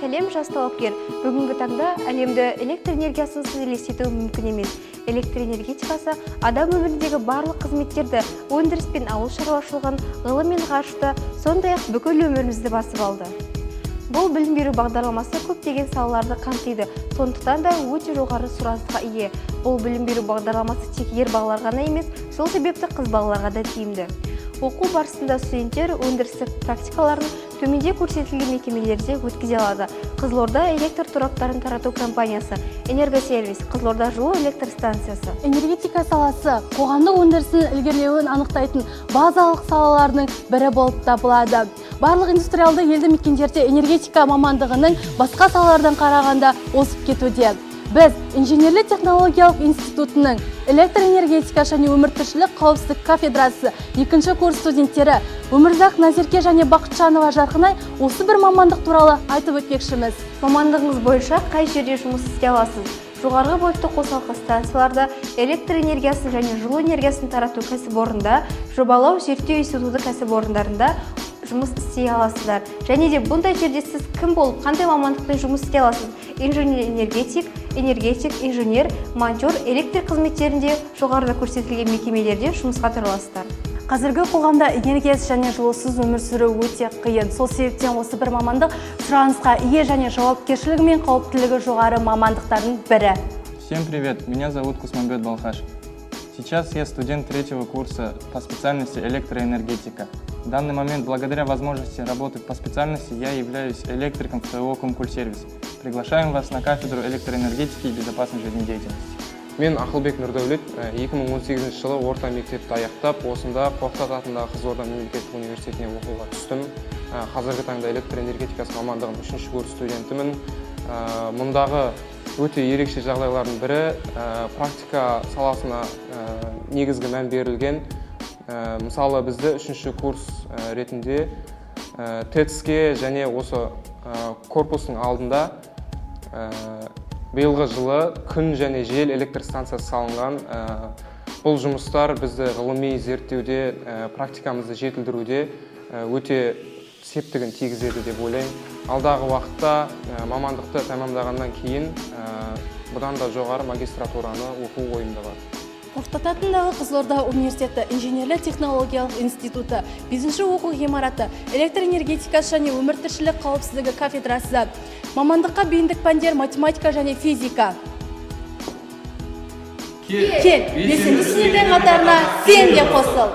сәлем жас талапкер. Бүгінгі таңда әлемді электр энергиясынсыз елестету мүмкін емес. Электр энергетикасы адам өміріндегі барлық қызметтерді, өндіріс пен ауыл шаруашылығын, ғылым мен ғарышты, сондай-ақ бүкіл өмірімізді басып алды. Бұл білім беру бағдарламасы көптеген салаларды қамтиды, сондықтан да өте жоғары сұранысқа ие. Бұл білім беру бағдарламасы тек ер балаларға ғана емес, сол себепті қыз балаларға да тиімді. Оқу барысында студенттер өндірістік практикаларын төменде көрсетілген мекемелерде өткізе алады. Қызылорда электр тораптарын тарату компаниясы, Энергосервис, Қызылорда жылу электр станциясы. Энергетика саласы қоғамдық өндірістің ілгерілеуін анықтайтын базалық салалардың бірі болып табылады. Барлық индустриалды елді мекендерде энергетика мамандығының басқа салалардан қарағанда осып кетуде. Біз инженерлік технологиялық институтының электр энергетика және өміртіршілік қауіпсіздік кафедрасы 2-ші курс студенттері Өмірзақ Назерке және Бақытжанова Жарқынай осы бір мамандық туралы айтып өтпекшіміз. Мамандығыңыз бойынша қай жерде жұмыс істей аласыз? Жоғарғы вольтты қосалқы станцияларда, электр энергиясын және жылу энергиясын тарату кәсіпорында, жобалау зерттеу институты кәсіпорындарында жұмыс істей аласыздар. Және де бұндай жерде сіз кім болып, қандай мамандықпен жұмыс істей аласыз? Инженер-энергетик, инженер, монтер, электр қызметтерінде жоғарыда көрсетілген мекемелерде жұмысқа тұрасыздар. Қазіргі қоғамда энергиясыз және жылусыз өмір сүру өте қиын. Сол себептен осы бір мамандық сұранысқа ие және жауапкершілігі мен қауіптілігі жоғары мамандықтардың бірі. Всем привет, меня зовут Кусманбет Балхаш. Сейчас я студент 3-го курса по специальности электроэнергетика. В данный момент, благодаря возможности работать по специальности, я являюсь электриком в ТО Комкульсервис. Приглашаем вас на кафедру электроэнергетики и безопасной жизнедеятельности. Мен Ақылбек Нұрдәулет 2018 жылы орта мектепті аяқтап, осында Қорқыт атындағы Қызылорда мемлекеттік университетіне оқуға түстім. Қазіргі таңда электроэнергетикасы мамандығының 3-ші курс студентімін. Мұндағы өте ерекше жағдайлардың бірі практика саласына негізгі мән берілген. Мысалы бізді 3-ші курс ретінде ТЭЦ-ке және осы корпустың алдында биылғы жылы күн және жел электр станциясы салынған. Бұл жұмыстар бізді ғылыми зерттеуде, практикамызды жетілдіруде өте септігін тигізеді деп ойлаймын. Алдағы уақытта мамандықты тәмамдағаннан кейін бұдан да жоғары магистратураны оқу ойымда бар. Қорқыт атындағы Қызылорда университеті инженерлік технологиялық институты 5-ші оқу ғимараты электр энергетикасы және өміртіршілік қауіпсіздігі кафедрасы. Мамандыққа бейіндік пәндер математика және физика. Кел, белсенді студенттер қатарына сен де қосыл.